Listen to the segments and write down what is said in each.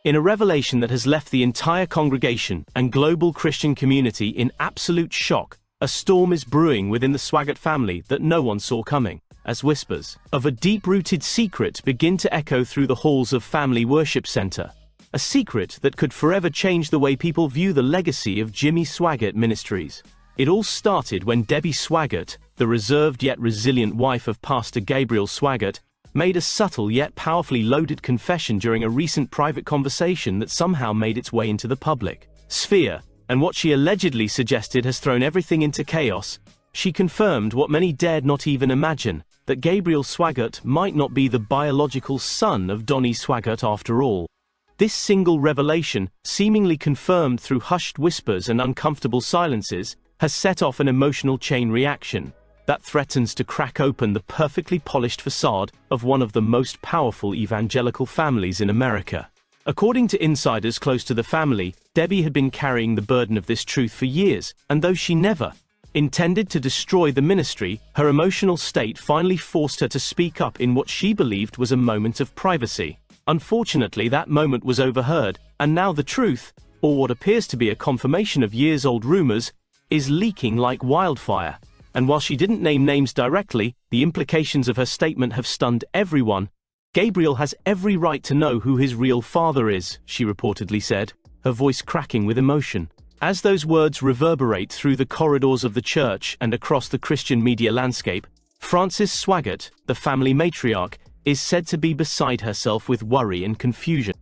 In a revelation that has left the entire congregation and global Christian community in absolute shock, a storm is brewing within the Swaggart family that no one saw coming, as whispers of a deep-rooted secret begin to echo through the halls of Family Worship Center. A secret that could forever change the way people view the legacy of Jimmy Swaggart Ministries. It all started when Debbie Swaggart, the reserved yet resilient wife of Pastor Gabriel Swaggart, made a subtle yet powerfully loaded confession during a recent private conversation that somehow made its way into the public sphere, and what she allegedly suggested has thrown everything into chaos. She confirmed what many dared not even imagine, that Gabriel Swaggart might not be the biological son of Donnie Swaggart after all. This single revelation, seemingly confirmed through hushed whispers and uncomfortable silences, has set off an emotional chain reaction that threatens to crack open the perfectly polished facade of one of the most powerful evangelical families in America. According to insiders close to the family, Debbie had been carrying the burden of this truth for years, and though she never intended to destroy the ministry, her emotional state finally forced her to speak up in what she believed was a moment of privacy. Unfortunately, that moment was overheard, and now the truth, or what appears to be a confirmation of years-old rumors, is leaking like wildfire. And while she didn't name names directly, the implications of her statement have stunned everyone. Gabriel has every right to know who his real father is, she reportedly said, her voice cracking with emotion. As those words reverberate through the corridors of the church and across the Christian media landscape, Frances Swaggart, the family matriarch, is said to be beside herself with worry and confusion.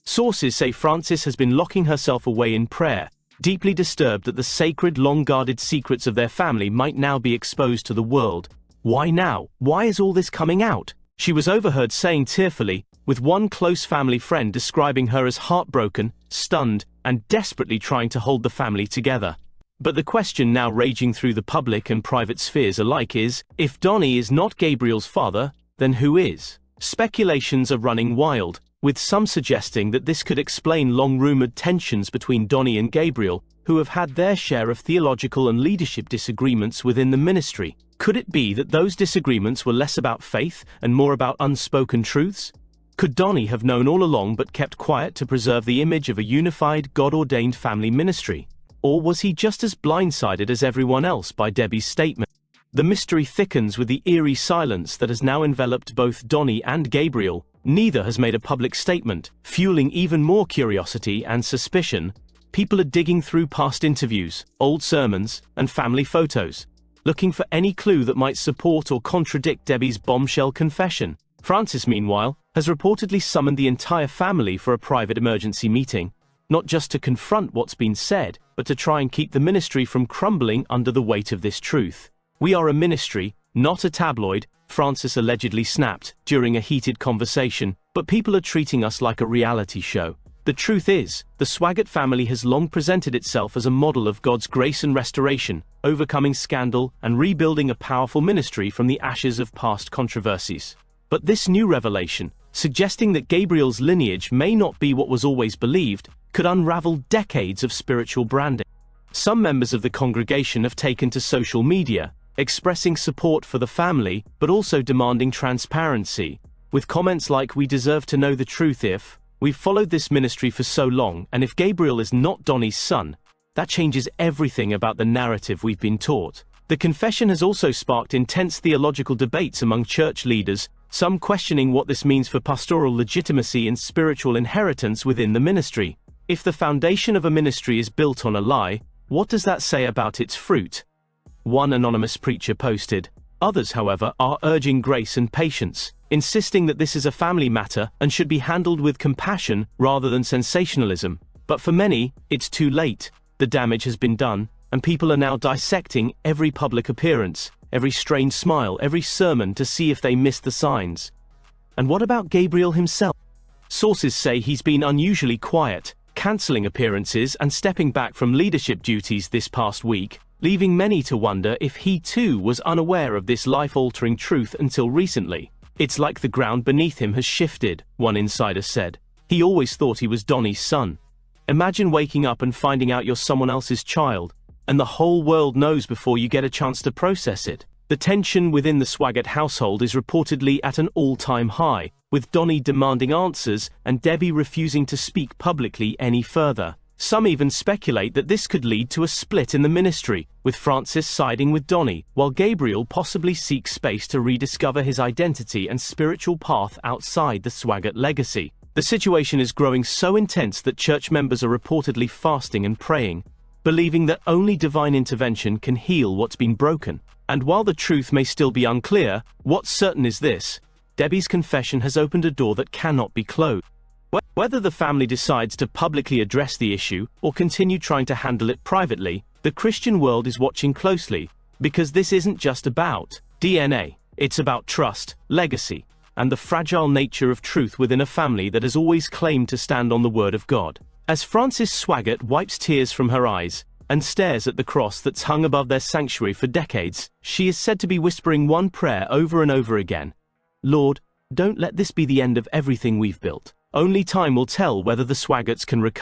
Sources say Frances has been locking herself away in prayer, deeply disturbed that the sacred, long-guarded secrets of their family might now be exposed to the world. Why now? Why is all this coming out? She was overheard saying tearfully, with one close family friend describing her as heartbroken, stunned, and desperately trying to hold the family together. But the question now raging through the public and private spheres alike is, if Donnie is not Gabriel's father, then who is? Speculations are running wild, with some suggesting that this could explain long-rumored tensions between Donnie and Gabriel, who have had their share of theological and leadership disagreements within the ministry. Could it be that those disagreements were less about faith and more about unspoken truths? Could Donnie have known all along but kept quiet to preserve the image of a unified, God-ordained family ministry? Or was he just as blindsided as everyone else by Debbie's statement? The mystery thickens with the eerie silence that has now enveloped both Donnie and Gabriel. Neither has made a public statement, fueling even more curiosity and suspicion. People are digging through past interviews, old sermons, and family photos, looking for any clue that might support or contradict Debbie's bombshell confession. Frances, meanwhile, has reportedly summoned the entire family for a private emergency meeting, not just to confront what's been said, but to try and keep the ministry from crumbling under the weight of this truth. "We are a ministry, not a tabloid," Frances allegedly snapped during a heated conversation, "but people are treating us like a reality show." The truth is, the Swaggart family has long presented itself as a model of God's grace and restoration, overcoming scandal and rebuilding a powerful ministry from the ashes of past controversies. But this new revelation, suggesting that Gabriel's lineage may not be what was always believed, could unravel decades of spiritual branding. Some members of the congregation have taken to social media, expressing support for the family, but also demanding transparency, with comments like, "We deserve to know the truth if we've followed this ministry for so long, and if Gabriel is not Donnie's son, that changes everything about the narrative we've been taught." The confession has also sparked intense theological debates among church leaders, some questioning what this means for pastoral legitimacy and spiritual inheritance within the ministry. If the foundation of a ministry is built on a lie, what does that say about its fruit? One anonymous preacher posted. Others, however, are urging grace and patience, insisting that this is a family matter and should be handled with compassion rather than sensationalism. But for many, it's too late. The damage has been done, and people are now dissecting every public appearance, every strained smile, every sermon to see if they missed the signs. And what about Gabriel himself? Sources say he's been unusually quiet, cancelling appearances and stepping back from leadership duties this past week, leaving many to wonder if he too was unaware of this life-altering truth until recently. "It's like the ground beneath him has shifted," one insider said. "He always thought he was Donnie's son. Imagine waking up and finding out you're someone else's child, and the whole world knows before you get a chance to process it." The tension within the Swaggart household is reportedly at an all-time high, with Donnie demanding answers and Debbie refusing to speak publicly any further. Some even speculate that this could lead to a split in the ministry, with Francis siding with Donnie, while Gabriel possibly seeks space to rediscover his identity and spiritual path outside the Swaggart legacy. The situation is growing so intense that church members are reportedly fasting and praying, believing that only divine intervention can heal what's been broken. And while the truth may still be unclear, what's certain is this: Debbie's confession has opened a door that cannot be closed. Whether the family decides to publicly address the issue or continue trying to handle it privately, the Christian world is watching closely, because this isn't just about DNA. It's about trust, legacy, and the fragile nature of truth within a family that has always claimed to stand on the Word of God. As Frances Swaggart wipes tears from her eyes and stares at the cross that's hung above their sanctuary for decades, she is said to be whispering one prayer over and over again: Lord, don't let this be the end of everything we've built. Only time will tell whether the Swaggarts can recover.